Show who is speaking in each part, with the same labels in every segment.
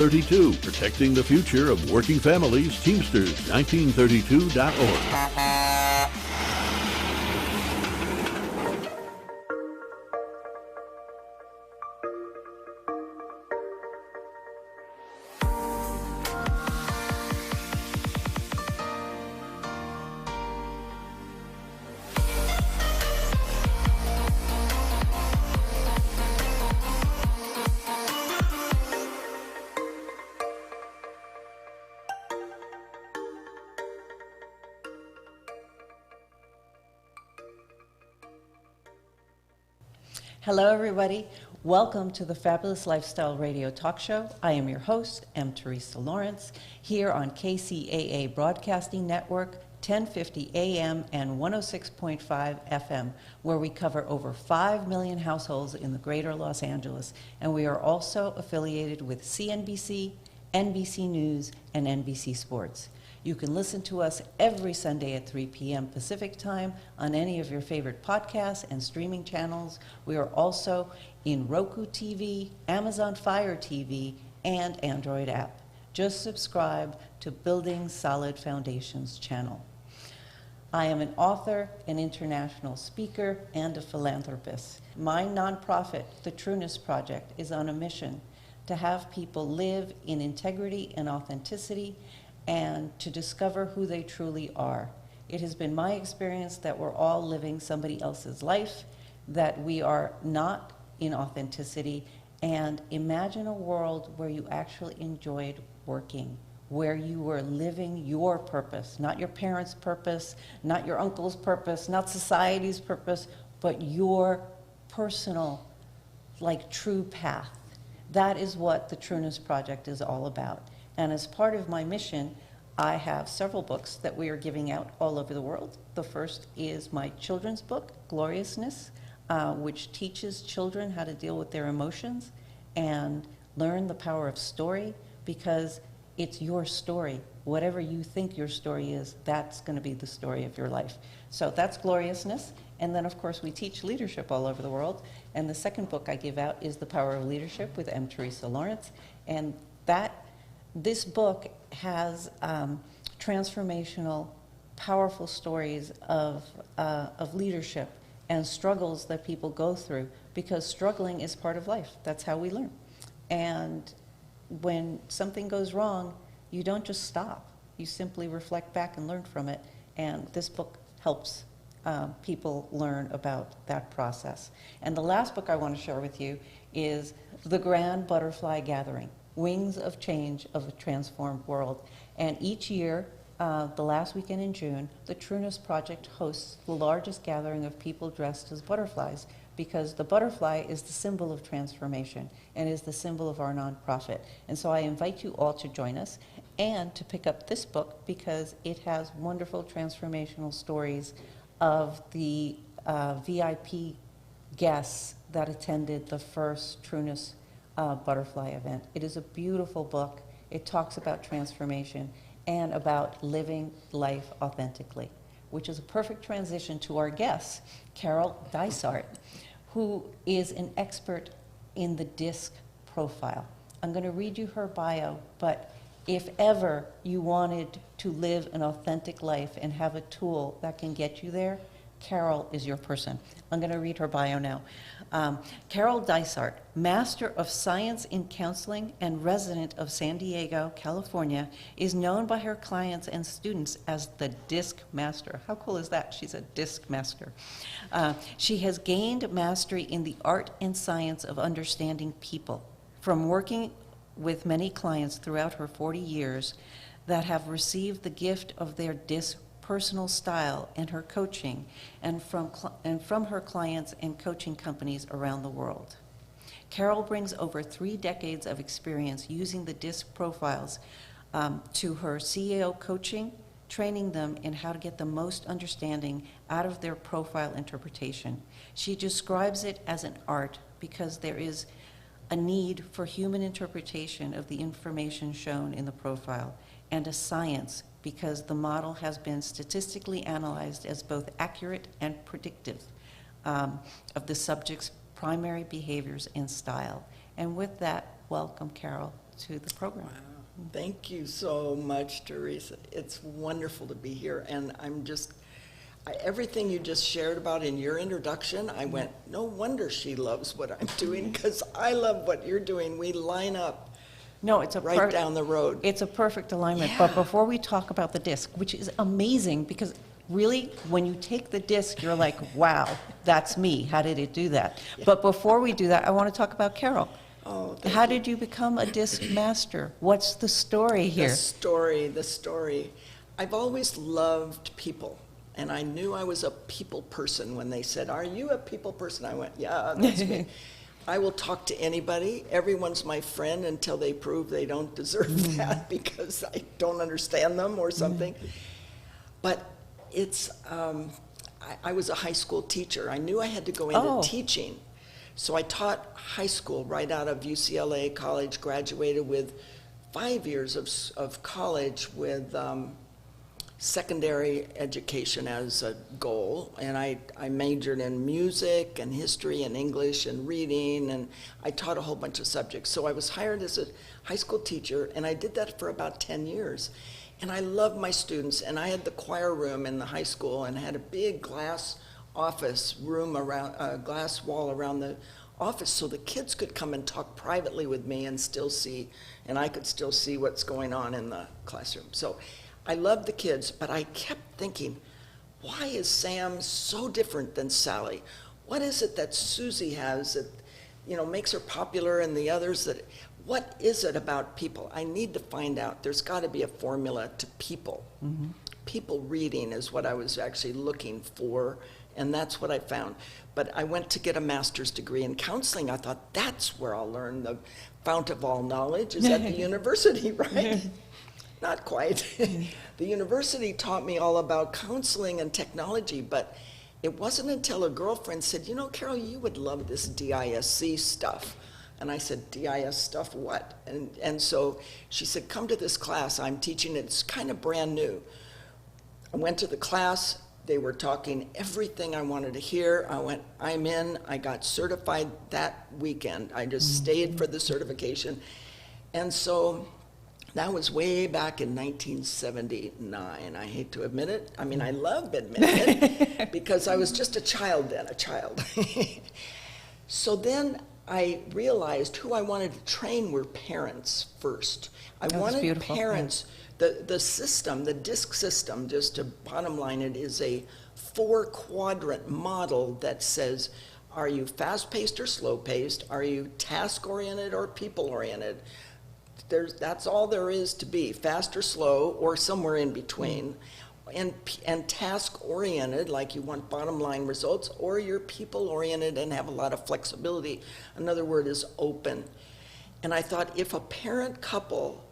Speaker 1: 32, protecting the future of working families, Teamsters1932.org.
Speaker 2: Hello, everybody. Welcome to the Fabulous Lifestyle Radio Talk Show. I am your host, M. Teresa Lawrence, here on KCAA Broadcasting Network, 1050 AM and 106.5 FM, where we cover over 5 million households in the greater Los Angeles. And we are also affiliated with CNBC, NBC News, and NBC Sports. You can listen to us every Sunday at 3 p.m. Pacific Time on any of your favorite podcasts and streaming channels. We are also in Roku TV, Amazon Fire TV, and Android app. Just subscribe to Building Solid Foundations channel. I am an author, an international speaker, and a philanthropist. My nonprofit, the Trueness Project, is on a mission to have people live in integrity and authenticity and to discover who they truly are. It has been my experience that we're all living somebody else's life, that we are not in authenticity, and imagine a world where you actually enjoyed working, where you were living your purpose, not your parents' purpose, not your uncle's purpose, not society's purpose, but your personal, true path. That is what the Trueness Project is all about. And as part of my mission, I have several books that we are giving out all over the world. The first is my children's book, Gloriousness, which teaches children how to deal with their emotions and learn the power of story, because it's your story. Whatever you think your story is, that's going to be the story of your life. So that's Gloriousness. And then, of course, we teach leadership all over the world. And the second book I give out is The Power of Leadership with M. Teresa Lawrence. And this book has transformational, powerful stories of leadership and struggles that people go through, because struggling is part of life. That's how we learn. And when something goes wrong, you don't just stop. You simply reflect back and learn from it. And this book helps people learn about that process. And the last book I want to share with you is The Grand Butterfly Gathering: Wings of Change of a Transformed World. And each year, the last weekend in June, the Trueness Project hosts the largest gathering of people dressed as butterflies, because the butterfly is the symbol of transformation and is the symbol of our nonprofit. And so I invite you all to join us and to pick up this book, because it has wonderful transformational stories of the VIP guests that attended the first Trueness butterfly event. It is a beautiful book. It talks about transformation and about living life authentically, which is a perfect transition to our guest, Carol Dysart, who is an expert in the DISC profile. I'm going to read you her bio, but if ever you wanted to live an authentic life and have a tool that can get you there, Carol is your person. I'm going to read her bio now. Carol Dysart, Master of Science in Counseling and resident of San Diego, California, is known by her clients and students as the DISC Master. How cool is that? She's a DISC Master. She has gained mastery in the art and science of understanding people. From working with many clients throughout her 40 years that have received the gift of their DISC personal style and her coaching, and from her clients and coaching companies around the world. Carol brings over 3 decades of experience using the DISC profiles to her CEO coaching, training them in how to get the most understanding out of their profile interpretation. She describes it as an art because there is a need for human interpretation of the information shown in the profile, and a science because the model has been statistically analyzed as both accurate and predictive of the subject's primary behaviors and style. And with that, welcome, Carol, to the program.
Speaker 3: Wow. Thank you so much, Teresa. It's wonderful to be here, and everything you just shared about in your introduction, I went, no wonder she loves what I'm doing, because I love what you're doing. We line up
Speaker 2: No, it's a
Speaker 3: right down the road.
Speaker 2: It's a perfect alignment.
Speaker 3: Yeah.
Speaker 2: But before we talk about the disc, which is amazing, because really, when you take the disc, you're like, wow, that's me. How did it do that?
Speaker 3: Yeah.
Speaker 2: But before we do that, I want to talk about Carol.
Speaker 3: Oh,
Speaker 2: How did you become a disc master? What's the story here?
Speaker 3: The story. I've always loved people, and I knew I was a people person when they said, are you a people person? I went, yeah, that's me. I will talk to anybody. Everyone's my friend until they prove they don't deserve that because I don't understand them or something. But it's, I was a high school teacher. I knew I had to go into teaching. So I taught high school right out of UCLA college, graduated with 5 years of college with secondary education as a goal. And I majored in music and history and English and reading, and I taught a whole bunch of subjects. So I was hired as a high school teacher, and I did that for about 10 years. And I loved my students, and I had the choir room in the high school and had a big glass office room around, glass wall around the office so the kids could come and talk privately with me and still see, and I could still see what's going on in the classroom. So I loved the kids, but I kept thinking, why is Sam so different than Sally? What is it that Susie has that, makes her popular and the others that, what is it about people? I need to find out. There's got to be a formula to people. Mm-hmm. People reading is what I was actually looking for, and that's what I found. But I went to get a master's degree in counseling. I thought, that's where I'll learn the fount of all knowledge, is at the university, right? Not quite. The university taught me all about counseling and technology, but it wasn't until a girlfriend said, Carol, you would love this DISC stuff. And I said, DIS stuff, what? And so she said, come to this class I'm teaching. It's kind of brand new. I went to the class. They were talking everything I wanted to hear. I went, I'm in. I got certified that weekend. I just stayed for the certification. And so that was way back in 1979. I hate to admit it. I mean, I love admitting it because I was just a child then, So then I realized who I wanted to train were parents first. I wanted beautiful. Parents. The system, the DISC system, just to bottom line it, is a 4-quadrant model that says, are you fast-paced or slow-paced? Are you task-oriented or people-oriented? That's all there is to be, fast or slow or somewhere in between. And task-oriented, like you want bottom-line results, or you're people-oriented and have a lot of flexibility. Another word is open. And I thought if a parent couple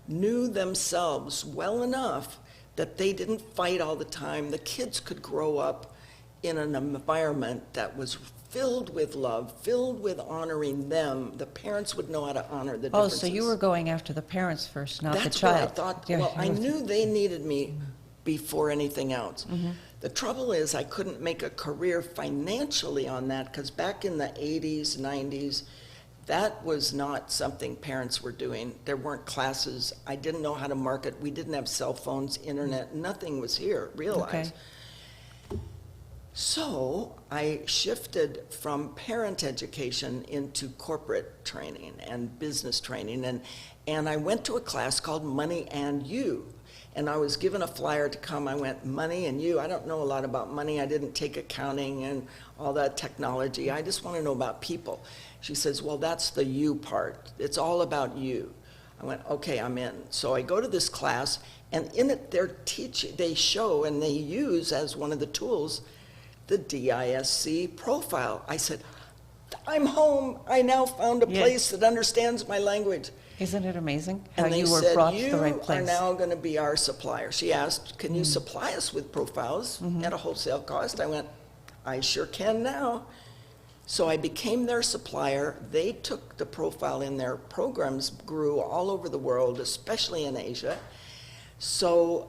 Speaker 3: knew themselves well enough that they didn't fight all the time, the kids could grow up in an environment that was filled with love, filled with honoring them. The parents would know how to honor the differences.
Speaker 2: So you were going after the parents first, not
Speaker 3: That's
Speaker 2: the child.
Speaker 3: That's what I thought. Yeah. Well, I knew they needed me before anything else. Mm-hmm. The trouble is I couldn't make a career financially on that because back in the 80s, 90s, that was not something parents were doing. There weren't classes. I didn't know how to market. We didn't have cell phones, internet. Nothing was here, realize. Okay. So I shifted from parent education into corporate training and business training. And I went to a class called Money and You. And I was given a flyer to come. I went, money and you. I don't know a lot about money. I didn't take accounting and all that technology. I just want to know about people. She says, well, that's the you part. It's all about you. I went, okay, I'm in. So I go to this class, and in it they show and they use as one of the tools the DISC profile. I said, I'm home. I now found a place that understands my language.
Speaker 2: Isn't it amazing how
Speaker 3: and they
Speaker 2: you were
Speaker 3: said,
Speaker 2: brought to the right place?
Speaker 3: You are now going to be our supplier. She asked, can you supply us with profiles at a wholesale cost? I went, I sure can now. So I became their supplier. They took the profile in their programs, grew all over the world, especially in Asia. So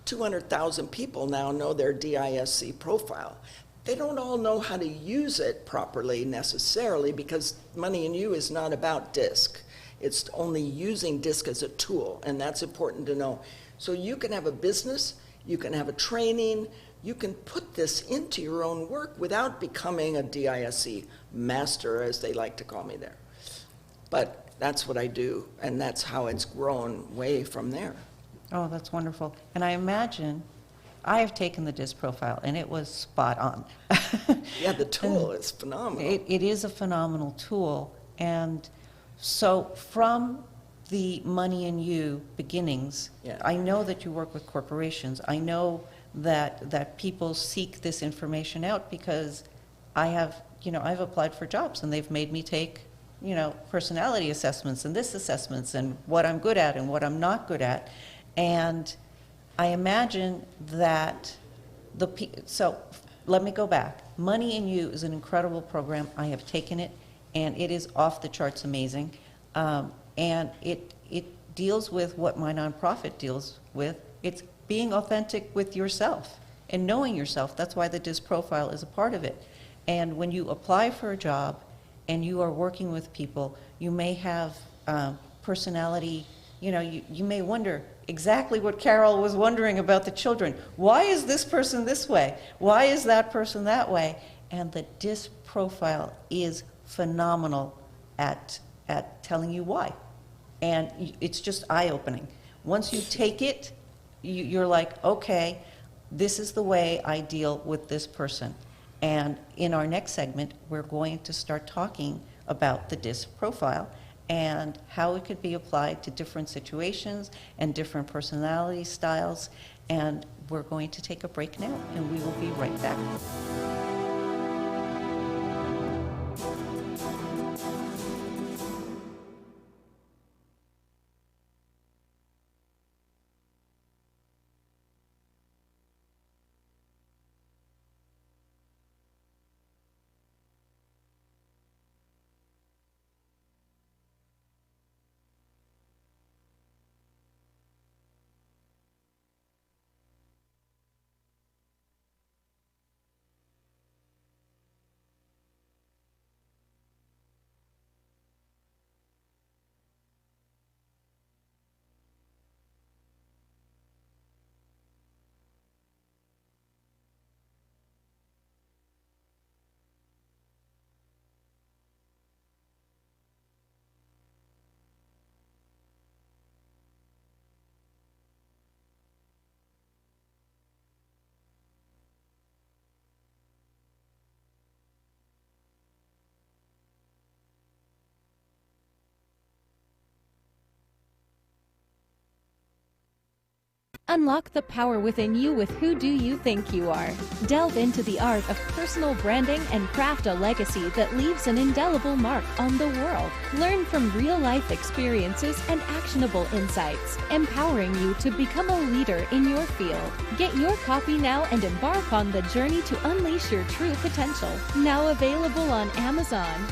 Speaker 3: 200,000 people now know their DISC profile. They don't all know how to use it properly necessarily because Money and You is not about DISC. It's only using DISC as a tool, and that's important to know. So you can have a business, you can have a training, you can put this into your own work without becoming a DISC master, as they like to call me there. But that's what I do, and that's how it's grown way from there.
Speaker 2: Oh, that's wonderful. And I imagine, I have taken the DISC profile, and it was spot on.
Speaker 3: Yeah, the tool is phenomenal.
Speaker 2: It is a phenomenal tool. And so from the Money and You beginnings,
Speaker 3: Yeah.
Speaker 2: I know that you work with corporations. I know that people seek this information out because I've applied for jobs, and they've made me take, personality assessments and this assessments and what I'm good at and what I'm not good at. And I imagine that so let me go back. Money and You is an incredible program. I have taken it, and it is off the charts amazing. And it deals with what my nonprofit deals with. It's being authentic with yourself and knowing yourself. That's why the DISC profile is a part of it. And when you apply for a job and you are working with people, you may have personality, you may wonder exactly what Carol was wondering about the children. Why is this person this way? Why is that person that way? And the DISC profile is phenomenal at telling you why. And it's just eye-opening. Once you take it, you're like, okay, this is the way I deal with this person. And in our next segment, we're going to start talking about the DISC profile and how it could be applied to different situations and different personality styles. And we're going to take a break now, and we will be right back.
Speaker 4: Unlock the power within you with Who Do You Think You Are? Delve into the art of personal branding and craft a legacy that leaves an indelible mark on the world. Learn from real-life experiences and actionable insights, empowering you to become a leader in your field. Get your copy now and embark on the journey to unleash your true potential. Now available on Amazon.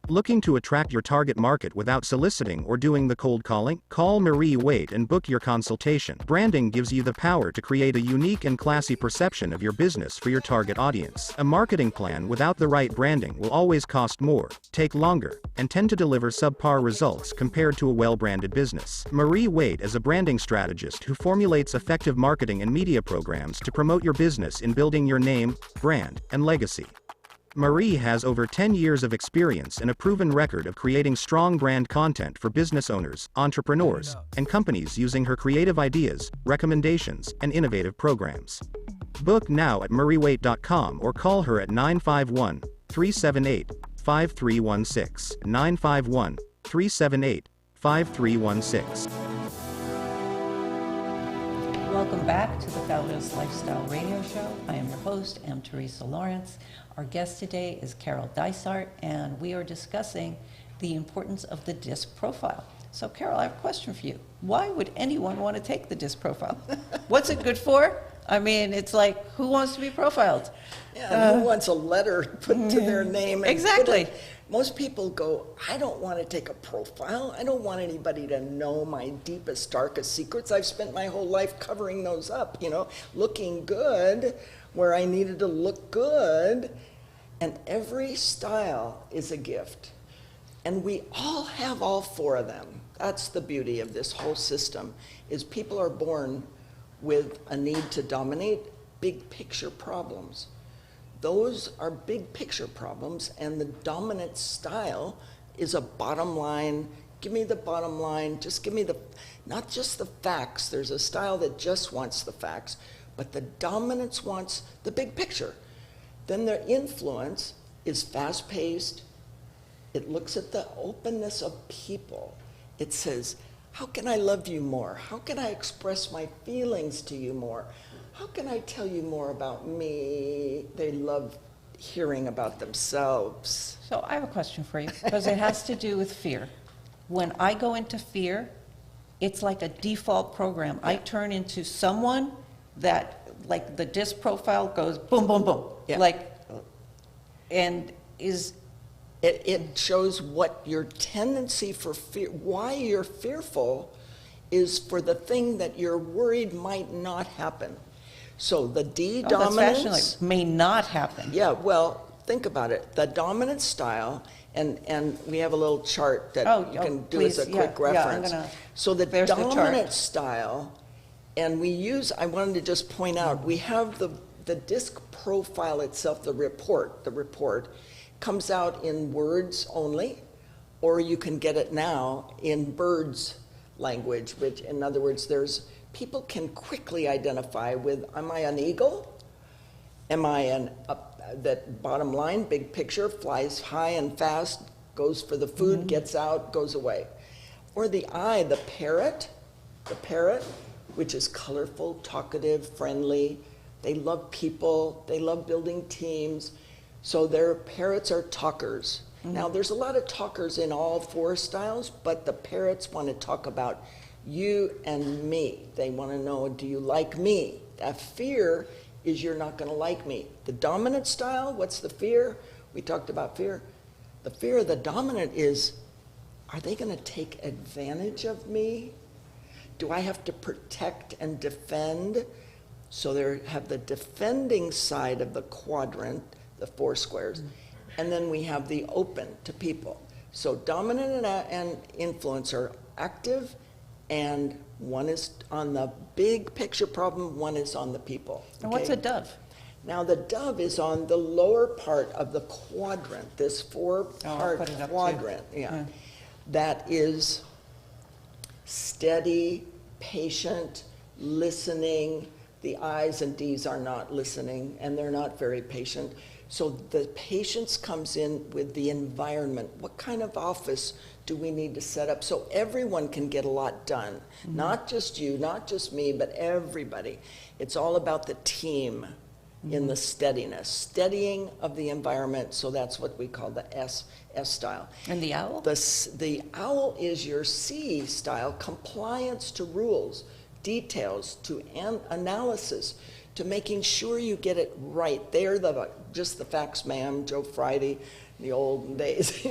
Speaker 5: Looking to attract your target market without soliciting or doing the cold calling? Call Marie Waite and book your consultation. Branding gives you the power to create a unique and classy perception of your business for your target audience. A marketing plan without the right branding will always cost more, take longer, and tend to deliver subpar results compared to a well-branded business. Marie Waite is a branding strategist who formulates effective marketing and media programs to promote your business in building your name, brand, and legacy. Marie has over 10 years of experience and a proven record of creating strong brand content for business owners, entrepreneurs, and companies using her creative ideas, recommendations, and innovative programs. Book now at mariewaite.com or call her at 951-378-5316, 951-378-5316.
Speaker 2: Welcome back to the Fabulous Lifestyle Radio Show. I am your host, M. Teresa Lawrence. Our guest today is Carol Dysart, and we are discussing the importance of the DISC profile. So, Carol, I have a question for you. Why would anyone want to take the DISC profile? What's it good for? I mean, it's like, who wants to be profiled?
Speaker 3: Yeah, who wants a letter put to their name? And
Speaker 2: Exactly.
Speaker 3: Most people go, I don't want to take a profile. I don't want anybody to know my deepest, darkest secrets. I've spent my whole life covering those up, looking good where I needed to look good. And every style is a gift. And we all have all 4 of them. That's the beauty of this whole system, is people are born with a need to dominate big picture problems. Those are big picture problems, and the dominant style is a bottom line. Give me the bottom line, just give me not just the facts. There's a style that just wants the facts, but the dominance wants the big picture. Then their influence is fast-paced. It looks at the openness of people. It says, how can I love you more? How can I express my feelings to you more? How can I tell you more about me? They love hearing about themselves.
Speaker 2: So I have a question for you, because it has to do with fear. When I go into fear, it's like a default program. I turn into someone that, like the disc profile goes boom, boom, boom.
Speaker 3: Yeah.
Speaker 2: And is...
Speaker 3: It shows what your tendency for fear, why you're fearful, is for the thing that you're worried might not happen. So the D dominance...
Speaker 2: that's fascinating. May not happen.
Speaker 3: Yeah, well, think about it. The dominant style, and we have a little chart that you can do as a quick reference. So the
Speaker 2: There's the
Speaker 3: dominant
Speaker 2: chart.
Speaker 3: style, and I wanted to just point out, we have the disc profile itself, the report comes out in words only, or you can get it now in birds language, which, in other words, people can quickly identify with, am I an eagle? Am I that bottom line, big picture, flies high and fast, goes for the food, gets out, goes away. Or the I, the parrot, which is colorful, talkative, friendly. They love people, they love building teams. So their parrots are talkers. Now, there's a lot of talkers in all 4 styles, but the parrots want to talk about you and me. They want to know, do you like me? That fear is you're not going to like me. The dominant style, what's the fear? We talked about fear. The fear of the dominant is, are they going to take advantage of me? Do I have to protect and defend? So they have the defending side of the quadrant, the 4 squares, and then we have the open to people. So dominant and influence are active, and one is on the big picture problem, one is on the people.
Speaker 2: And what's a dove?
Speaker 3: Now the dove is on the lower part of the quadrant, this 4-part quadrant, that is steady, patient, listening. The I's and D's are not listening, and they're not very patient. So the patience comes in with the environment. What kind of office do we need to set up so everyone can get a lot done? Not just you, not just me, but everybody. It's all about the team in the steadiness, steadying of the environment. So that's what we call the S style.
Speaker 2: And the owl?
Speaker 3: The owl is your C style, compliance to rules, details, to analysis, to making sure you get it right. They're just the facts, ma'am, Joe Friday, the olden days.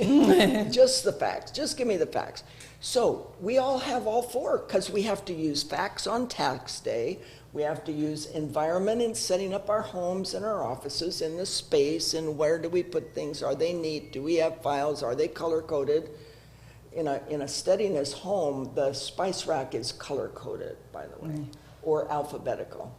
Speaker 3: Just the facts. Just give me the facts. So we all have all 4, because we have to use facts on tax day. We have to use environment in setting up our homes and our offices, in the space, and where do we put things? Are they neat? Do we have files? Are they color-coded? In a steadiness home, the spice rack is color-coded, by the way, or alphabetical.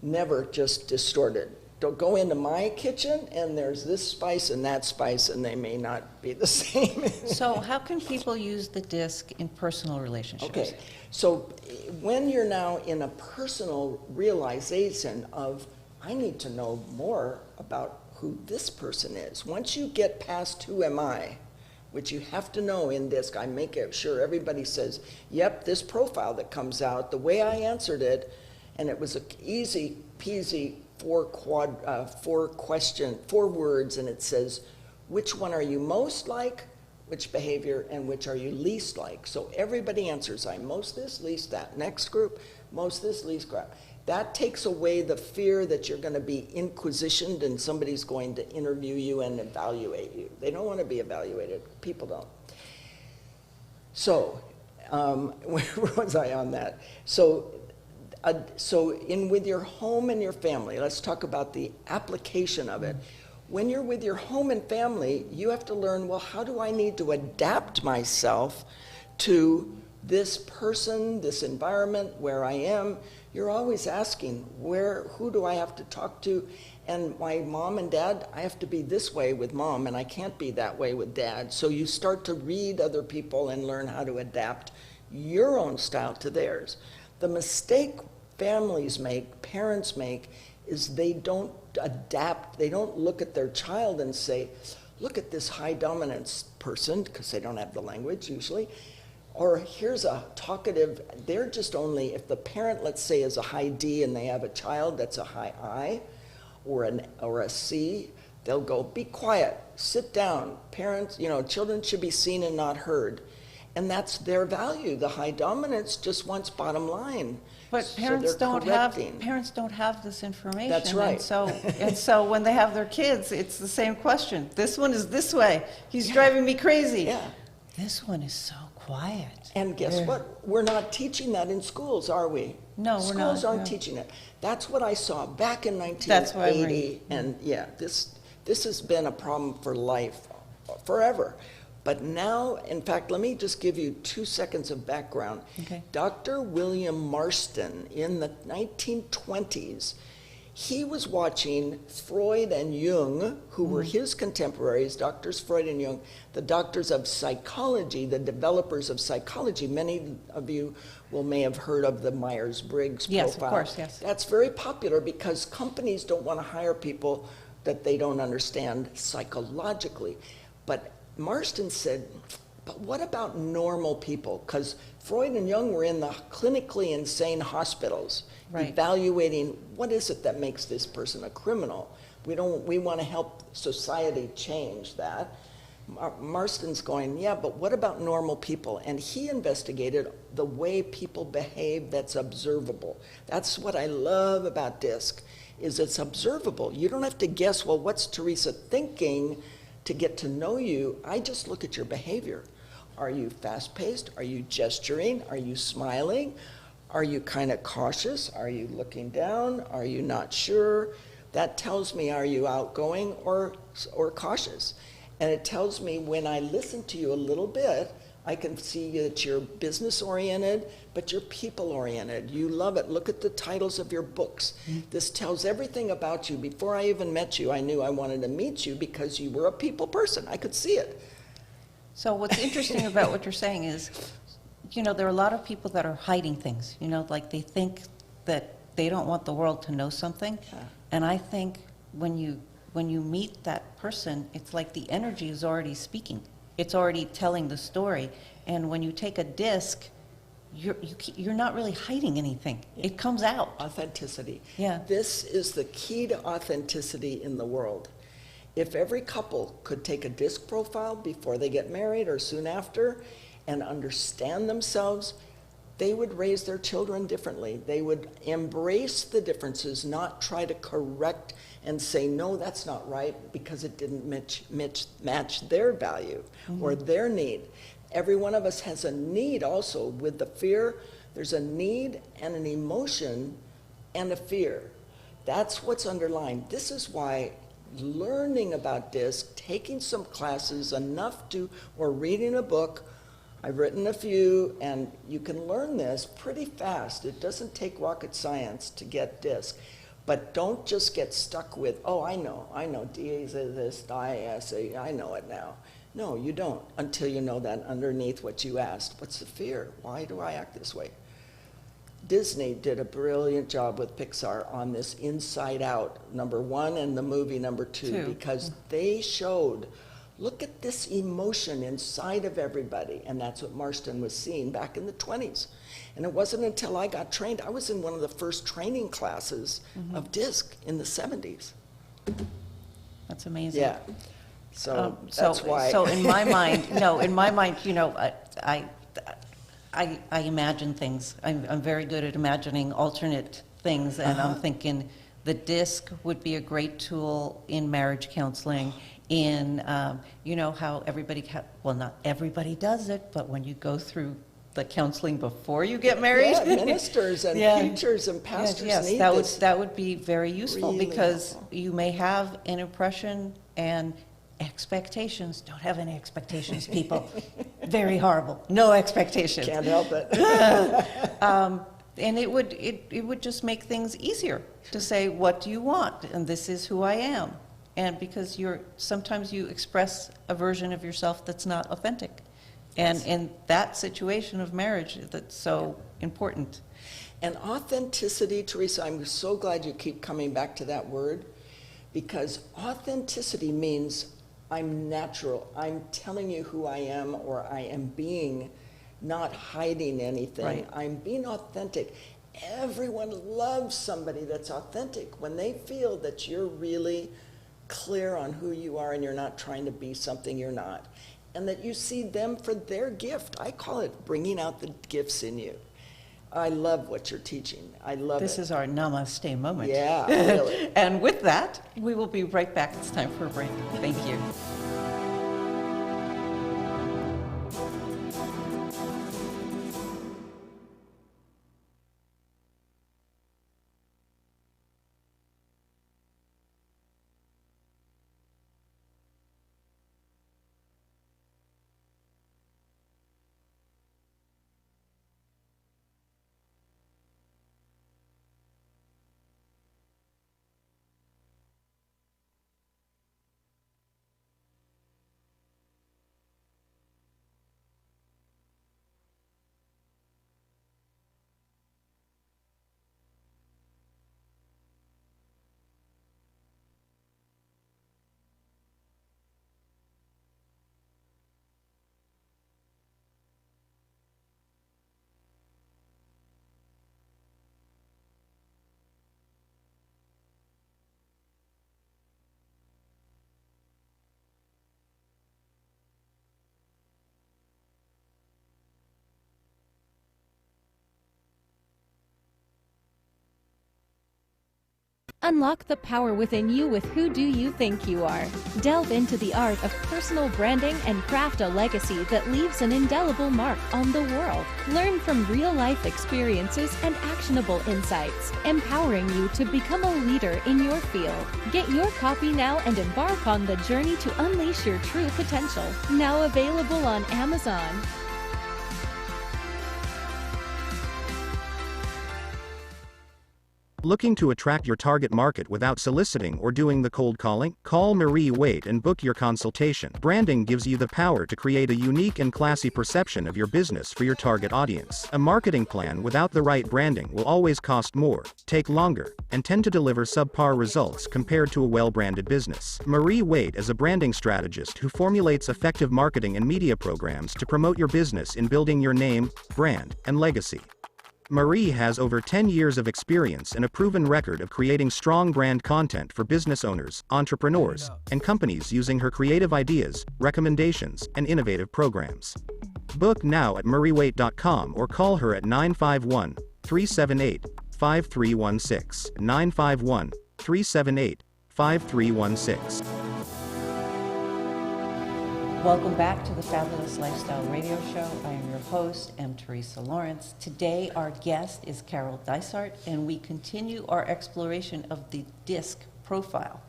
Speaker 3: Never just distorted. Don't go into my kitchen and there's this spice and that spice, and they may not be the same.
Speaker 2: So how can people use the disc in personal relationships?
Speaker 3: Okay, so when you're now in a personal realization of, I need to know more about who this person is. Once you get past who am I, which you have to know in DISC, I make it sure everybody says, yep, this profile that comes out, the way I answered it, and it was an easy peasy 4 words, and it says, which one are you most like, which behavior, and which are you least like? So everybody answers, I'm most this, least that. Next group, most this, least that. That takes away the fear that you're going to be inquisitioned and somebody's going to interview you and evaluate you. They don't want to be evaluated. People don't. So, where was I on that? So with your home and your family, let's talk about the application of it. When you're with your home and family, you have to learn, well, how do I need to adapt myself to this person, this environment, where I am? You're always asking, who do I have to talk to? And my mom and dad, I have to be this way with mom, and I can't be that way with dad. So you start to read other people and learn how to adapt your own style to theirs. The mistake families make, parents make, is they don't adapt. They don't look at their child and say, look at this high dominance person, because they don't have the language usually. Or here's a talkative, they're just only, if the parent, let's say, is a high D and they have a child that's a high I, or a C, they'll go, be quiet, sit down. Parents, children should be seen and not heard. And that's their value. The high dominance just wants bottom line.
Speaker 2: But parents don't have this information.
Speaker 3: That's right.
Speaker 2: And so when they have their kids, it's the same question. This one is this way. He's driving me crazy.
Speaker 3: Yeah.
Speaker 2: This one is so quiet.
Speaker 3: And guess what? We're not teaching that in schools, are we?
Speaker 2: No, we're not.
Speaker 3: Schools aren't teaching it. That's what I saw back in 1980. And yeah, this has been a problem for life, forever. But now, in fact, let me just give you 2 seconds of background.
Speaker 2: Okay.
Speaker 3: Dr. William Marston, in the 1920s, he was watching Freud and Jung, who were his contemporaries, Doctors Freud and Jung, the doctors of psychology, the developers of psychology. Many of you may have heard of the Myers-Briggs profile.
Speaker 2: Yes, of course, yes.
Speaker 3: That's very popular because companies don't want to hire people that they don't understand psychologically. But Marston said, but what about normal people? Because Freud and Jung were in the clinically insane hospitals,
Speaker 2: right,
Speaker 3: evaluating what is it that makes this person a criminal. We want to help society change that. Marston's going, yeah, but what about normal people? And he investigated the way people behave that's observable. That's what I love about DISC, is it's observable. You don't have to guess, well, what's Teresa thinking to get to know you? I just look at your behavior. Are you fast-paced? Are you gesturing? Are you smiling? Are you kind of cautious? Are you looking down? Are you not sure? That tells me, are you outgoing or cautious? And it tells me when I listen to you a little bit, I can see that you're business-oriented, but you're people-oriented. You love it. Look at the titles of your books. This tells everything about you. Before I even met you, I knew I wanted to meet you because you were a people person. I could see it.
Speaker 2: So what's interesting about what you're saying is, there are a lot of people that are hiding things, like they think that they don't want the world to know something.
Speaker 3: Yeah.
Speaker 2: And I think when you meet that person, it's like the energy is already speaking. It's already telling the story. And when you take a disc, you're not really hiding anything.
Speaker 3: Yeah.
Speaker 2: It comes out.
Speaker 3: Authenticity.
Speaker 2: Yeah.
Speaker 3: This is the key to authenticity in the world. If every couple could take a disc profile before they get married or soon after and understand themselves, they would raise their children differently. They would embrace the differences, not try to correct and say, no, that's not right, because it didn't match their value or their need. Every one of us has a need also. With the fear, there's a need and an emotion and a fear. That's what's underlying. This is why learning about DISC, taking some classes, or reading a book. I've written a few, and you can learn this pretty fast. It doesn't take rocket science to get DISC. But don't just get stuck with, oh, I know, D is this, I know it now. No, you don't, until you know that underneath what you asked. What's the fear? Why do I act this way? Disney did a brilliant job with Pixar on this Inside Out, #1, and the movie #2, because they showed, look at this emotion inside of everybody. And that's what Marston was seeing back in the 20s. And it wasn't until I got trained, I was in one of the first training classes of DISC in the 70s.
Speaker 2: That's amazing.
Speaker 3: Yeah. So that's why.
Speaker 2: So in my mind, I imagine things. I'm very good at imagining alternate things, and I'm thinking the DISC would be a great tool in marriage counseling. In how everybody, well, not everybody does it, but when you go through the counseling before you get married.
Speaker 3: Yeah, ministers and
Speaker 2: Yeah.
Speaker 3: preachers and pastors
Speaker 2: Yes,
Speaker 3: need
Speaker 2: that
Speaker 3: this.
Speaker 2: that would be very useful
Speaker 3: Really
Speaker 2: because
Speaker 3: helpful.
Speaker 2: you may have an impression and expectations. Don't have any expectations, people. Very horrible. No expectations.
Speaker 3: Can't help it.
Speaker 2: And it would just make things easier to say, what do you want? And this is who I am. And because sometimes you express a version of yourself that's not authentic. And in that situation of marriage, that's so important.
Speaker 3: And authenticity, Teresa, I'm so glad you keep coming back to that word, because authenticity means I'm natural. I'm telling you who I am, or I am being, not hiding anything.
Speaker 2: Right.
Speaker 3: I'm being authentic. Everyone loves somebody that's authentic when they feel that you're really clear on who you are and you're not trying to be something you're not. And that you see them for their gift. I call it bringing out the gifts in you. I love what you're teaching. I love
Speaker 2: This
Speaker 3: it.
Speaker 2: is our namaste moment.
Speaker 3: Yeah, really.
Speaker 2: And with that, we will be right back. It's time for a break. Thank you.
Speaker 4: Unlock the power within you with Who Do You Think You Are? Delve into the art of personal branding and craft a legacy that leaves an indelible mark on the world. Learn from real-life experiences and actionable insights, empowering you to become a leader in your field. Get your copy now and embark on the journey to unleash your true potential. Now available on Amazon.
Speaker 5: Looking to attract your target market without soliciting or doing the cold calling? Call Marie Waite and book your consultation. Branding gives you the power to create a unique and classy perception of your business for your target audience. A marketing plan without the right branding will always cost more, take longer, and tend to deliver subpar results compared to a well-branded business. Marie Waite is a branding strategist who formulates effective marketing and media programs to promote your business in building your name, brand, and legacy. Marie has over 10 years of experience and a proven record of creating strong brand content for business owners, entrepreneurs, and companies using her creative ideas, recommendations, and innovative programs. Book now at mariewaite.com or call her at 951-378-5316, 951-378-5316.
Speaker 2: Welcome back to the Fabulous Lifestyle Radio Show. I am your host, M. Teresa Lawrence. Today, our guest is Carol Dysart, and we continue our exploration of the DISC profile.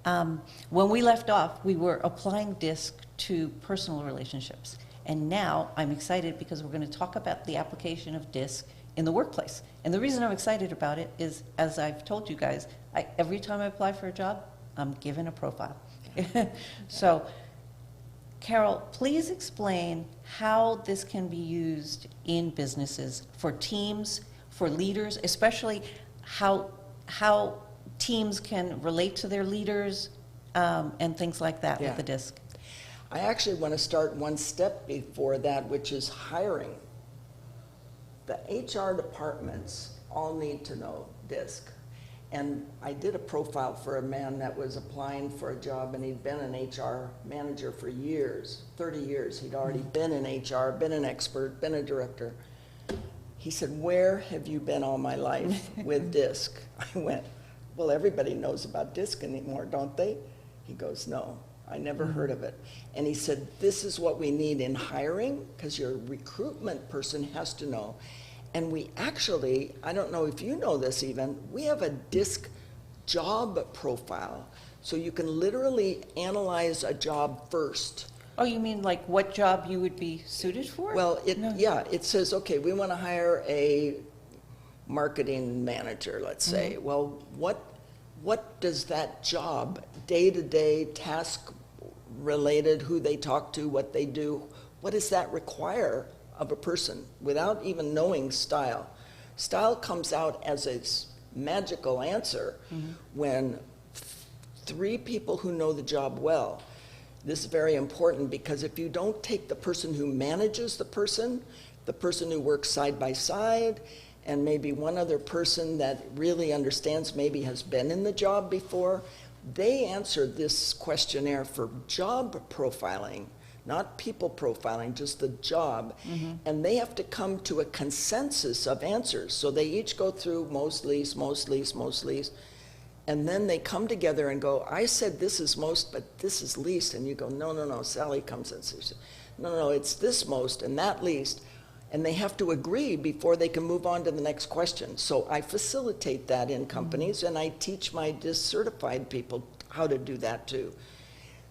Speaker 2: When we left off, we were applying DISC to personal relationships. And now I'm excited because we're going to talk about the application of DISC in the workplace. And the reason I'm excited about it is, as I've told you guys, every time I apply for a job, I'm given a profile. So, Carol, please explain how this can be used in businesses for teams, for leaders, especially how teams can relate to their leaders and things like that with the DISC.
Speaker 3: I actually want to start one step before that, which is hiring. The HR departments all need to know DISC. And I did a profile for a man that was applying for a job, and he'd been an HR manager for years, 30 years. He'd already been in HR, been an expert, been a director. He said, "Where have you been all my life with DISC?" I went, "Well, everybody knows about DISC anymore, don't they?" He goes, "No, I never heard of it. And he said, this is what we need in hiring, because your recruitment person has to know. And we actually, I don't know if you know this even, we have a DISC job profile. So you can literally analyze a job first.
Speaker 2: Oh, you mean like what job you would be suited for?
Speaker 3: Well,
Speaker 2: No.
Speaker 3: yeah, it says, okay, we want to hire a marketing manager, let's say. Well, what does that job, day-to-day, task-related, who they talk to, what they do, what does that require of a person without even knowing style? Style comes out as a magical answer when three people who know the job well. This is very important because if you don't take the person who manages the person who works side by side, and maybe one other person that really understands, maybe has been in the job before, they answer this questionnaire for job profiling, not people profiling, just the job. And they have to come to a consensus of answers. So they each go through most least, most least, most least. And then they come together and go, I said this is most, but this is least. And you go, no, no, no. Sally comes and says, no, no, it's this most and that least. And they have to agree before they can move on to the next question. So I facilitate that in companies, and I teach my discertified people how to do that too.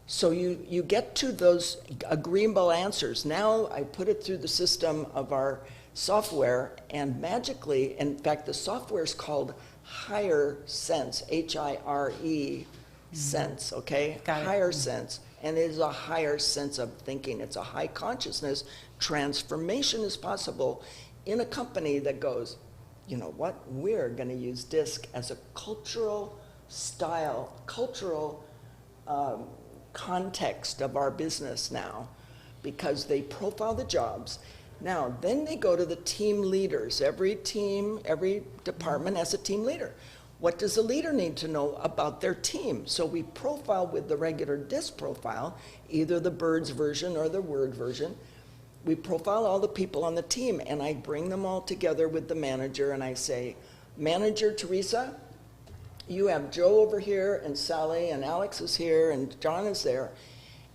Speaker 3: So you get to those agreeable answers. Now I put it through the system of our software, and magically, in fact, the software is called Higher Sense, H-I-R-E, Sense, okay?
Speaker 2: Got it.
Speaker 3: Higher Sense. And it is a higher sense of thinking. It's a high consciousness. Transformation is possible in a company that goes, you know what, we're going to use DISC as a cultural style, cultural context of our business now, because they profile the jobs. Now, then they go to the team leaders. Every team, every department has a team leader. What does a leader need to know about their team? So we profile with the regular DISC profile, either the BIRDS version or the Word version. We profile all the people on the team, and I bring them all together with the manager, and I say, Manager Teresa, you have Joe over here, and Sally, and Alex is here, and John is there,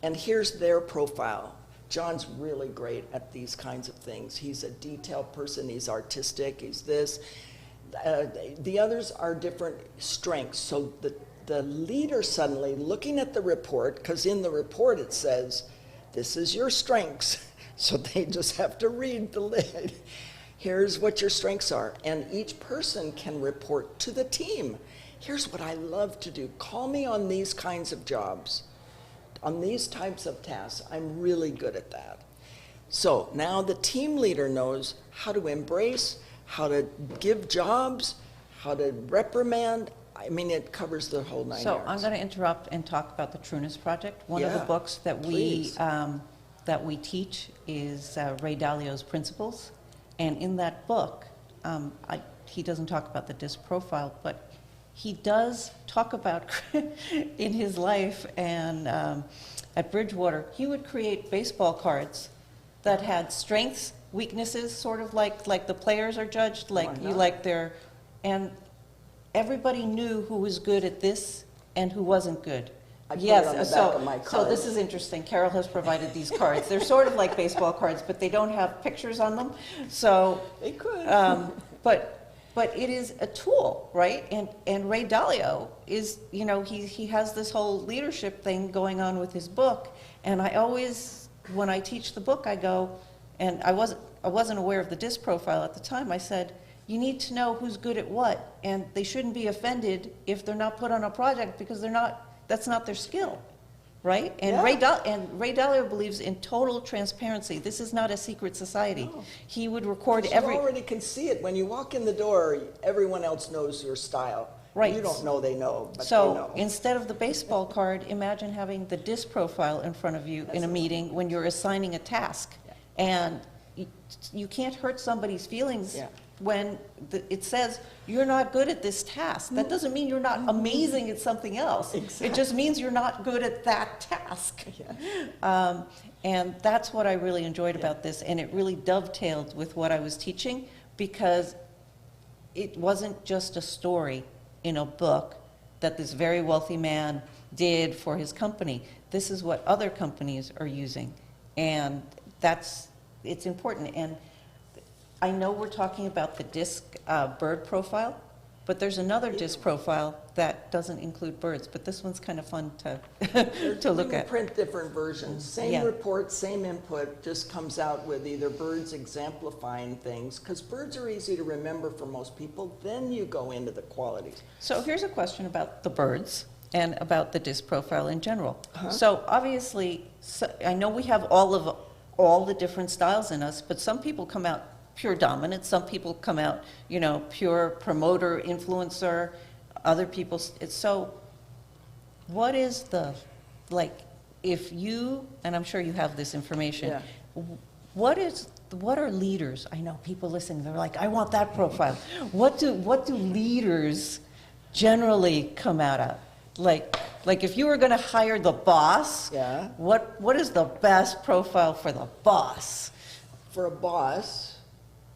Speaker 3: and here's their profile. John's really great at these kinds of things. He's a detailed person, he's artistic, he's this. The others are different strengths. So the leader suddenly, looking at the report, because in the report it says, this is your strengths. So they just have to read the lid. Here's what your strengths are. And each person can report to the team. Here's what I love to do. Call me on these kinds of jobs, on these types of tasks. I'm really good at that. So now the team leader knows how to embrace, how to give jobs, how to reprimand. I mean, it covers the whole nine yards.
Speaker 2: So I'm going to interrupt and talk about the Trueness Project. One of the
Speaker 3: Yeah,
Speaker 2: books that
Speaker 3: please.
Speaker 2: we teach is Ray Dalio's Principles, and in that book, he doesn't talk about the DISC profile, but he does talk about in his life and at Bridgewater, he would create baseball cards that had strengths, weaknesses, sort of like the players are judged, like
Speaker 3: Why
Speaker 2: you
Speaker 3: not?
Speaker 2: like their, and everybody knew who was good at this and who wasn't good.
Speaker 3: I put it on the back of my
Speaker 2: So this
Speaker 3: card.
Speaker 2: is interesting. Carol has provided these cards. They're sort of like baseball cards, but they don't have pictures on them. So,
Speaker 3: They could.
Speaker 2: but it is a tool, right? And Ray Dalio is, you know, he has this whole leadership thing going on with his book. And I always, when I teach the book, I go, and I wasn't aware of the DISC profile at the time. I said, you need to know who's good at what, and they shouldn't be offended if they're not put on a project because they're not. That's not their skill, right? And
Speaker 3: Yeah.
Speaker 2: Ray Dalio believes in total transparency. This is not a secret society.
Speaker 3: No.
Speaker 2: He would record
Speaker 3: You
Speaker 2: every.
Speaker 3: already can see it. When you walk in the door, everyone else knows your style.
Speaker 2: Right.
Speaker 3: You don't know they know, but they
Speaker 2: So
Speaker 3: know.
Speaker 2: instead of the baseball card, imagine having the DISC profile in front of you in a meeting when you're assigning a task. And you can't hurt somebody's feelings
Speaker 3: Yeah.
Speaker 2: when it says, you're not good at this task. That doesn't mean you're not amazing at something else. It just means you're not good at that task. And that's what I really enjoyed about this. And it really dovetailed with what I was teaching because it wasn't just a story in a book that this very wealthy man did for his company. this is what other companies are using. And it's important. And I know we're talking about the disc bird profile, but there's another disc profile that doesn't include birds, but this one's kind of fun to to look
Speaker 3: We
Speaker 2: at.
Speaker 3: print different versions. Same
Speaker 2: Yeah.
Speaker 3: report, same input, just comes out with either birds exemplifying things, because birds are easy to remember for most people. Then you go into the qualities.
Speaker 2: So here's a question about the birds and about the disc profile in general. So obviously, I know we have all the different styles in us, but some people come out pure dominant, some people come out, pure promoter, influencer, other people. So what is if you, and I'm sure you have this information,
Speaker 3: Yeah.
Speaker 2: what are leaders? I know people listening, they're like, I want that profile. What do leaders generally come out of? Like if you were going to hire the boss,
Speaker 3: Yeah.
Speaker 2: what is the best profile for the boss?
Speaker 3: For a boss,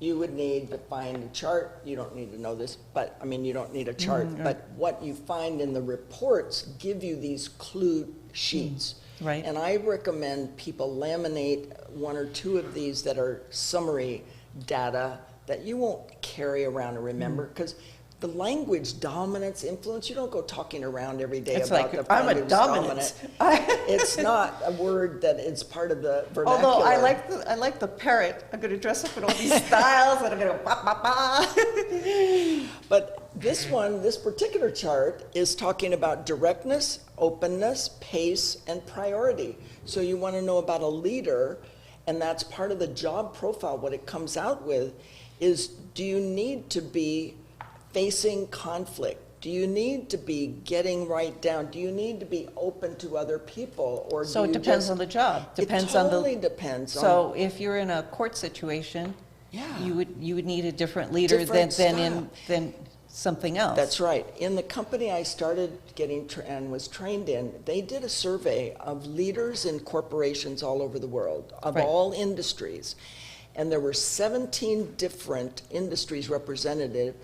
Speaker 3: you would need to find a chart. You don't need to know this, but you don't need a chart. But what you find in the reports give you these clue sheets.
Speaker 2: Right.
Speaker 3: And I recommend people laminate one or two of these that are summary data that you won't carry around and remember, because the language dominance, influence, you don't go talking around every day
Speaker 2: It's
Speaker 3: about
Speaker 2: like,
Speaker 3: the
Speaker 2: I'm a
Speaker 3: who's
Speaker 2: dominant.
Speaker 3: It's not a word that is part of the vernacular.
Speaker 2: Although I like the parrot. I'm going to dress up in all these styles, and I'm going to ba ba ba.
Speaker 3: But this particular chart is talking about directness, openness, pace, and priority. So you want to know about a leader, and that's part of the job profile. What it comes out with is, do you need to be facing conflict? Do you need to be getting right down? Do you need to be open to other people? Or
Speaker 2: So
Speaker 3: do
Speaker 2: it
Speaker 3: you
Speaker 2: depends
Speaker 3: just-
Speaker 2: on the job. Depends
Speaker 3: it
Speaker 2: on
Speaker 3: totally depends on.
Speaker 2: So if you're in a court situation,
Speaker 3: Yeah.
Speaker 2: you would need a different leader
Speaker 3: Different
Speaker 2: than something else.
Speaker 3: That's right. In the company I started getting and was trained in, they did a survey of leaders in corporations all over the world, of
Speaker 2: Right.
Speaker 3: all industries. And there were 17 different industries represented.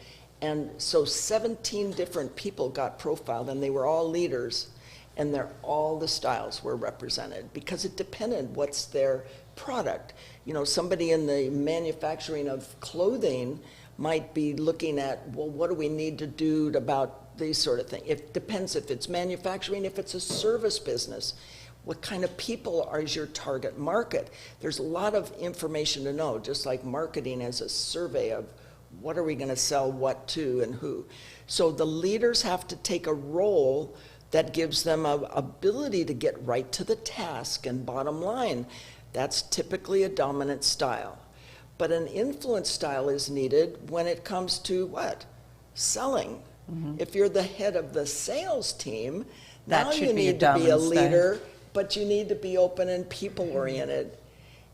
Speaker 3: And so 17 different people got profiled, and they were all leaders. And all the styles were represented, because it depended what's their product. Somebody in the manufacturing of clothing might be looking at, well, what do we need to do about these sort of things? It depends if it's manufacturing, if it's a service business. What kind of people is your target market? There's a lot of information to know, just like marketing as a survey of what are we going to sell what to and who. So the leaders have to take a role that gives them an ability to get right to the task and bottom line. That's typically a dominant style. But an influence style is needed when it comes to what? Selling. If you're the head of the sales team,
Speaker 2: That
Speaker 3: now
Speaker 2: should
Speaker 3: you
Speaker 2: be a
Speaker 3: need to be a
Speaker 2: dominant style.
Speaker 3: leader, but you need to be open and people-oriented.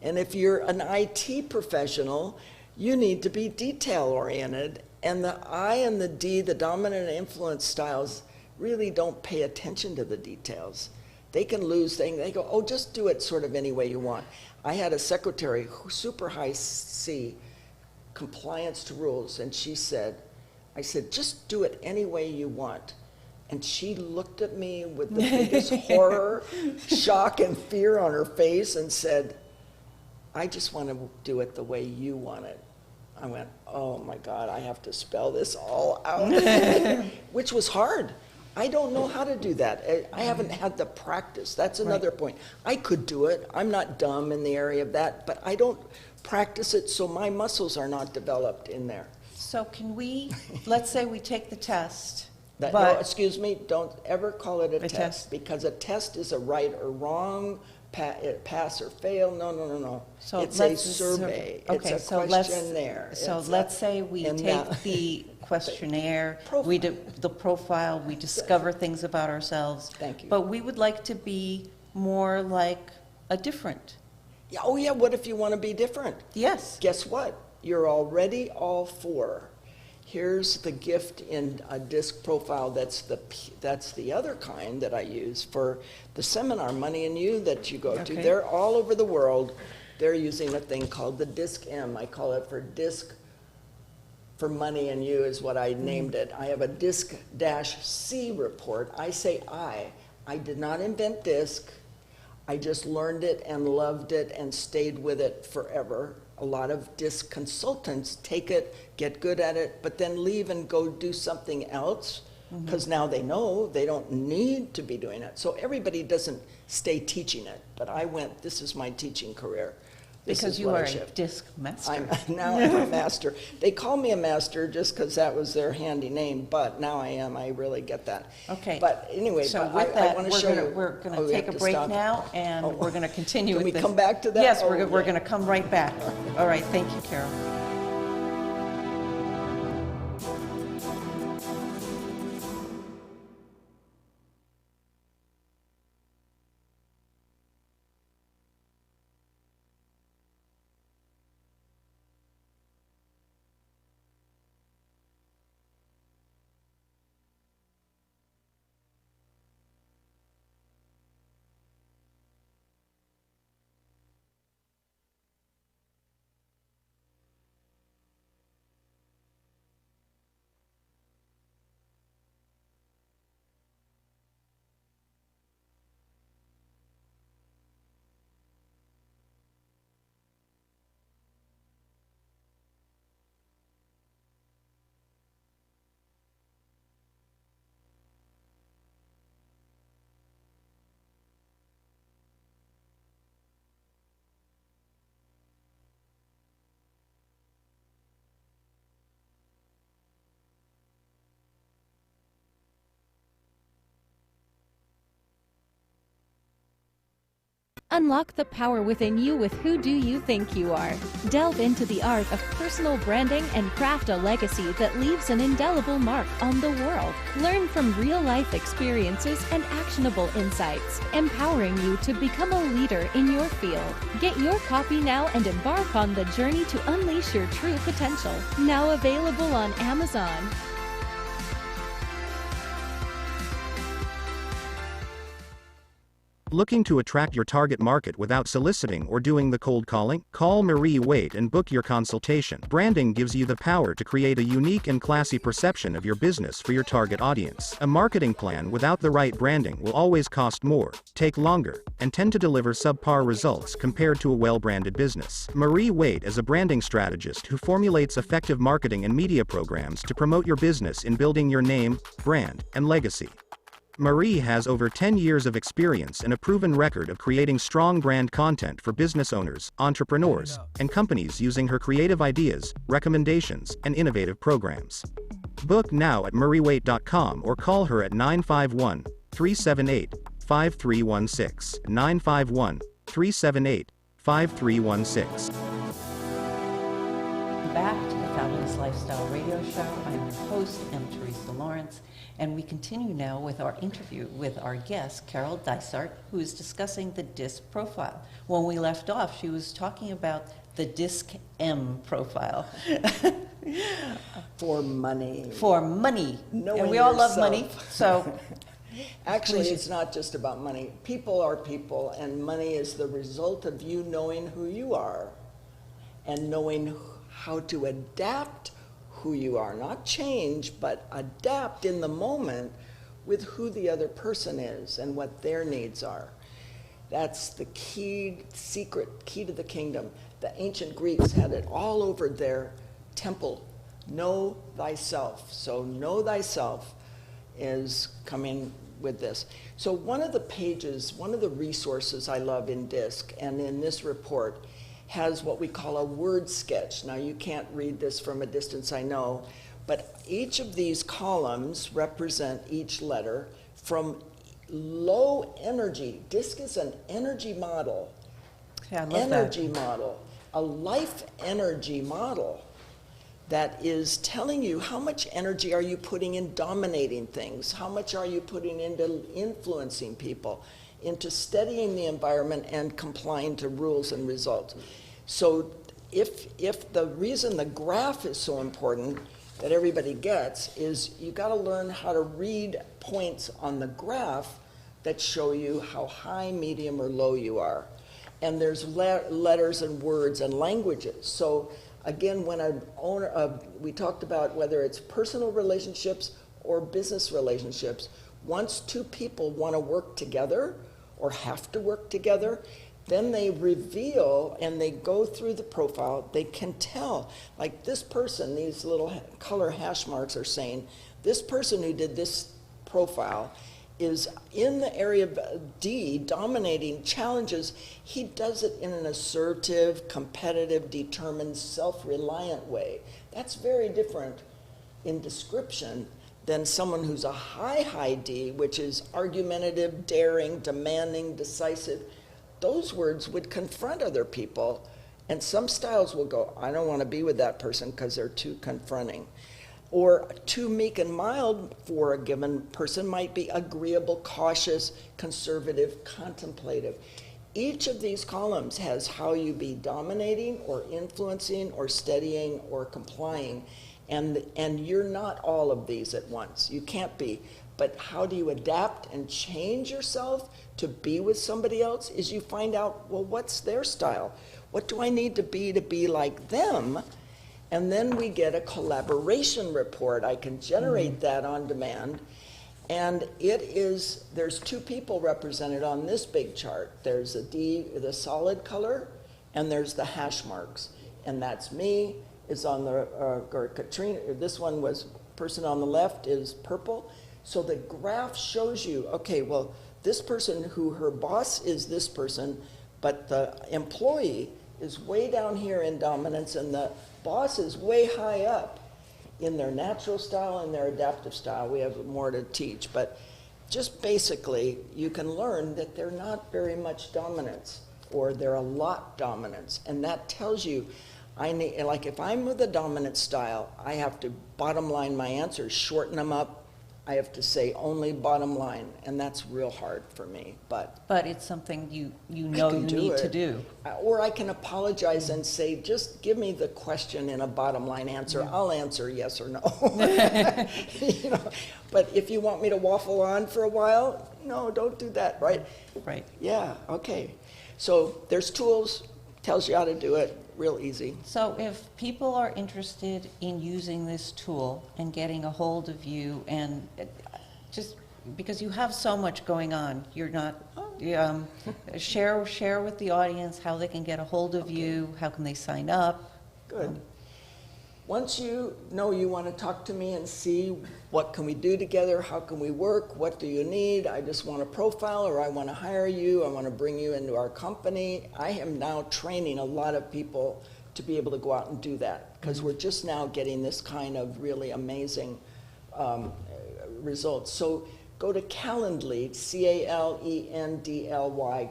Speaker 3: And if you're an IT professional, you need to be detail-oriented. And the I and the D, the dominant and influence styles, really don't pay attention to the details. They can lose things. They go, oh, just do it sort of any way you want. I had a secretary, super high C, compliance to rules, and I said, just do it any way you want. And she looked at me with the biggest horror, shock, and fear on her face and said, I just want to do it the way you want it. I went, oh my God, I have to spell this all out, which was hard. I don't know how to do that. I haven't had the practice. That's another point. I could do it. I'm not dumb in the area of that, but I don't practice it, so my muscles are not developed in there.
Speaker 2: So can let's say we take the test,
Speaker 3: No,
Speaker 2: but
Speaker 3: excuse me, don't ever call it a
Speaker 2: A
Speaker 3: test,
Speaker 2: test.
Speaker 3: because a test is a right or wrong, pass or fail. No.
Speaker 2: so
Speaker 3: It's
Speaker 2: let's
Speaker 3: a survey.
Speaker 2: Okay,
Speaker 3: It's a
Speaker 2: so
Speaker 3: questionnaire.
Speaker 2: So
Speaker 3: It's
Speaker 2: let's say we
Speaker 3: and
Speaker 2: take
Speaker 3: that-
Speaker 2: the questionnaire,
Speaker 3: Profile.
Speaker 2: we do the profile, we discover things about ourselves.
Speaker 3: Thank you.
Speaker 2: But we would like to be more like a different.
Speaker 3: Yeah, oh yeah, what if you want to be different?
Speaker 2: Yes.
Speaker 3: Guess what? You're already all four. Here's the gift in a disc profile. That's the other kind that I use for the seminar, Money and You, that you go to.
Speaker 2: Okay.
Speaker 3: They're all over the world. They're using a thing called the Disc M. I call it for disc for Money and You is what I named it. I have a Disc-C report. I say I did not invent disc. I just learned it and loved it and stayed with it forever. A lot of DISC consultants take it, get good at it, but then leave and go do something else because now they know they don't need to be doing it. So everybody doesn't stay teaching it, but I went, this is my teaching career. This
Speaker 2: Because
Speaker 3: is
Speaker 2: you
Speaker 3: what I
Speaker 2: are a
Speaker 3: shift.
Speaker 2: disc master.
Speaker 3: Now I'm a master. They call me a master just because that was their handy name, but now I am. I really get that.
Speaker 2: Okay.
Speaker 3: But anyway,
Speaker 2: So
Speaker 3: but
Speaker 2: with
Speaker 3: I
Speaker 2: that,
Speaker 3: want to show you.
Speaker 2: we're going
Speaker 3: Oh,
Speaker 2: to
Speaker 3: we
Speaker 2: take
Speaker 3: have
Speaker 2: a
Speaker 3: to
Speaker 2: break
Speaker 3: stop.
Speaker 2: now, and
Speaker 3: Oh.
Speaker 2: we're going to continue
Speaker 3: Can
Speaker 2: with
Speaker 3: we
Speaker 2: this.
Speaker 3: come back to that?
Speaker 2: Yes,
Speaker 3: Oh,
Speaker 2: we're
Speaker 3: yeah.
Speaker 2: going to come right back. All right, thank you, Carol.
Speaker 4: Unlock the power within you with Who Do You Think You Are? Delve into the art of personal branding and craft a legacy that leaves an indelible mark on the world. Learn from real-life experiences and actionable insights, empowering you to become a leader in your field. Get your copy now and embark on the journey to unleash your true potential. Now available on Amazon.
Speaker 5: Looking to attract your target market without soliciting or doing the cold calling? Call Marie Waite and book your consultation. Branding gives you the power to create a unique and classy perception of your business for your target audience. A marketing plan without the right branding will always cost more, take longer, and tend to deliver subpar results compared to a well-branded business. Marie Waite is a branding strategist who formulates effective marketing and media programs to promote your business in building your name, brand, and legacy. Marie has over 10 years of experience and a proven record of creating strong brand content for business owners, entrepreneurs, and companies using her creative ideas, recommendations, and innovative programs. Book now at mariewaite.com or call her at 951-378-5316, 951-378-5316.
Speaker 2: Back to the Fabulous Lifestyle Radio Show. I'm your host, M. Teresa Lawrence, and we continue now with our interview with our guest, Carol Dysart, who is discussing the DISC profile. When we left off, she was talking about the DISC M profile.
Speaker 3: For money.
Speaker 2: For money.
Speaker 3: Knowing
Speaker 2: And we all love
Speaker 3: yourself.
Speaker 2: money, so
Speaker 3: Actually,
Speaker 2: Please.
Speaker 3: it's not just about money. People are people, and money is the result of you knowing who you are and knowing how to adapt who you are. Not change, but adapt in the moment with who the other person is and what their needs are. That's the key, secret, key to the kingdom. The ancient Greeks had it all over their temple. Know thyself. So know thyself is coming with this. So one of the pages, one of the resources I love in DISC and in this report has what we call a word sketch. Now you can't read this from a distance, I know, but each of these columns represent each letter from low energy. DISC is an energy model.
Speaker 2: yeah, I love
Speaker 3: Energy model, a life energy model that is telling you how much energy are you putting in dominating things, how much are you putting into influencing people, into studying the environment and complying to rules and results. So if the reason the graph is so important that everybody gets is you got to learn how to read points on the graph that show you how high, medium, or low you are. And there's letters and words and languages. So again, when an owner, we talked about whether it's personal relationships or business relationships, once two people want to work together or have to work together, then they reveal and they go through the profile. They can tell, like this person, these little color hash marks are saying, this person who did this profile is in the area of D, dominating challenges. He does it in an assertive, competitive, determined, self-reliant way. That's very different in description than someone who's a high D, which is argumentative, daring, demanding, decisive. Those words would confront other people, and some styles will go, I don't want to be with that person because they're too confronting. Or too meek and mild for a given person might be agreeable, cautious, conservative, contemplative. Each of these columns has how you be dominating or influencing or steadying or complying. And you're not all of these at once. You can't be. But how do you adapt and change yourself to be with somebody else is you find out, well, what's their style? What do I need to be like them? And then we get a collaboration report. I can generate that on demand. And there's two people represented on this big chart. There's the solid color, and there's the hash marks. And that's me, is on the, or Katrina, this one was, person on the left is purple. So the graph shows you, okay, well, this person who her boss is this person, but the employee is way down here in dominance, and the boss is way high up in their natural style and their adaptive style. We have more to teach, but just basically, you can learn that they're not very much dominance, or they're a lot dominance, and that tells you, like if I'm with a dominant style, I have to bottom line my answers, shorten them up. I have to say only bottom line, and that's real hard for me, but
Speaker 2: it's something you know you need to do.
Speaker 3: Or I can apologize and say, just give me the question in a bottom line answer. I'll answer yes or no. You know, but if you want me to waffle on for a while, no, don't do that, right?
Speaker 2: Right.
Speaker 3: Yeah, okay. So there's tools, tells you how to do it, real easy.
Speaker 2: So if people are interested in using this tool and getting a hold of you, and just because you have so much going on, you're not, share with the audience how they can get a hold of you, how can they sign up?
Speaker 3: Good. Once you know you want to talk to me and see what can we do together, how can we work, what do you need, I just want a profile, or I want to hire you, I want to bring you into our company. I am now training a lot of people to be able to go out and do that, because we're just now getting this kind of really amazing results. So go to Calendly, Calendly,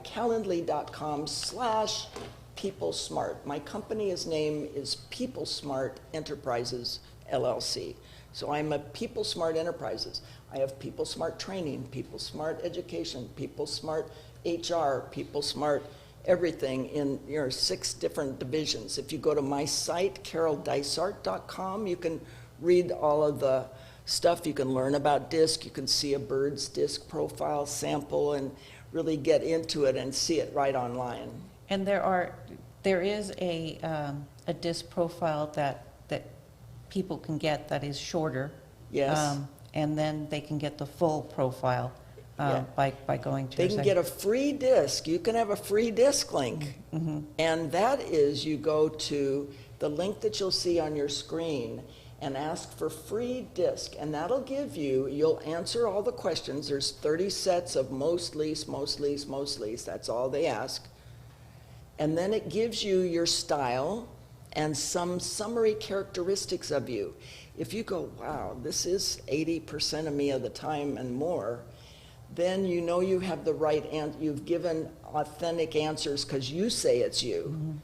Speaker 3: Calendly.com/PeopleSmart. My company's name is PeopleSmart Enterprises, LLC. So I'm a PeopleSmart Enterprises. I have PeopleSmart Training, PeopleSmart Education, PeopleSmart HR, PeopleSmart everything in 6 different divisions. If you go to my site, caroldysart.com, you can read all of the stuff. You can learn about DISC. You can see a bird's DISC profile sample and really get into it and see it right online.
Speaker 2: And there is a DISC profile that people can get that is shorter.
Speaker 3: Yes.
Speaker 2: And then they can get the full profile by going to
Speaker 3: They
Speaker 2: your
Speaker 3: can
Speaker 2: site.
Speaker 3: get a free disc. You can have a free disc link. And that is, you go to the link that you'll see on your screen and ask for free disc. And that'll give you, you'll answer all the questions. There's 30 sets of most least. That's all they ask. And then it gives you your style and some summary characteristics of you. If you go, wow, this is 80% of me of the time and more, then you know you have the right answer. You've given authentic answers because you say it's you.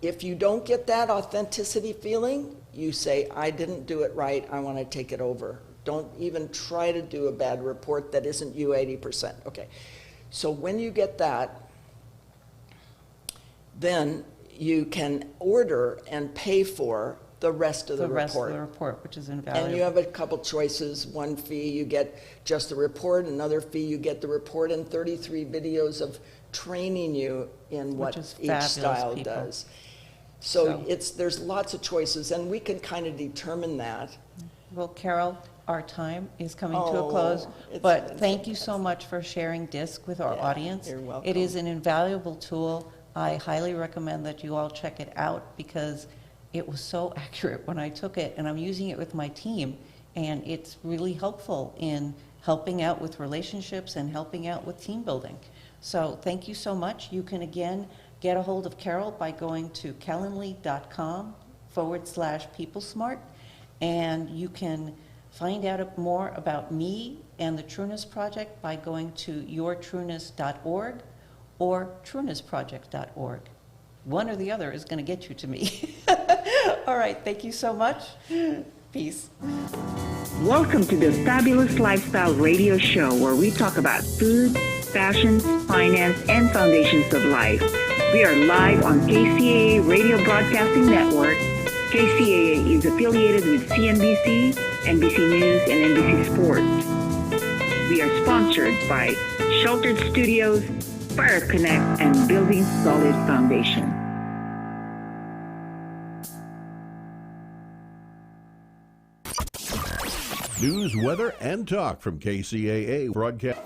Speaker 3: If you don't get that authenticity feeling, you say, I didn't do it right, I want to take it over. Don't even try to do a bad report that isn't you 80%. Okay, so when you get that, then you can order and pay for the rest of the report.
Speaker 2: The rest of the report, which is invaluable.
Speaker 3: And you have a couple choices. One fee, you get just the report. Another fee, you get the report and 33 videos of training you in what each style does. So there's lots of choices, and we can kind of determine that.
Speaker 2: Well, Carol, our time is coming to a
Speaker 3: Oh,
Speaker 2: close,
Speaker 3: it's
Speaker 2: but
Speaker 3: been
Speaker 2: thank
Speaker 3: so
Speaker 2: you so much for sharing DISC with our
Speaker 3: Yeah,
Speaker 2: audience.
Speaker 3: you're welcome.
Speaker 2: It is an invaluable tool. I highly recommend that you all check it out because it was so accurate when I took it, and I'm using it with my team, and it's really helpful in helping out with relationships and helping out with team building. So thank you so much. You can again get a hold of Carol by going to calendly.com/peoplesmart, and you can find out more about me and the Trueness Project by going to yourtrueness.org or truenessproject.org. One or the other is going to get you to me. All right, thank you so much. Peace.
Speaker 6: Welcome to the Fabulous Lifestyle Radio Show, where we talk about food, fashion, finance, and foundations of life. We are live on KCAA Radio Broadcasting Network. KCAA is affiliated with CNBC, NBC News, and NBC Sports. We are sponsored by Sheltered Studios, Fire Connect, and Building Solid Foundation.
Speaker 1: News, weather, and talk from KCAA broadcast.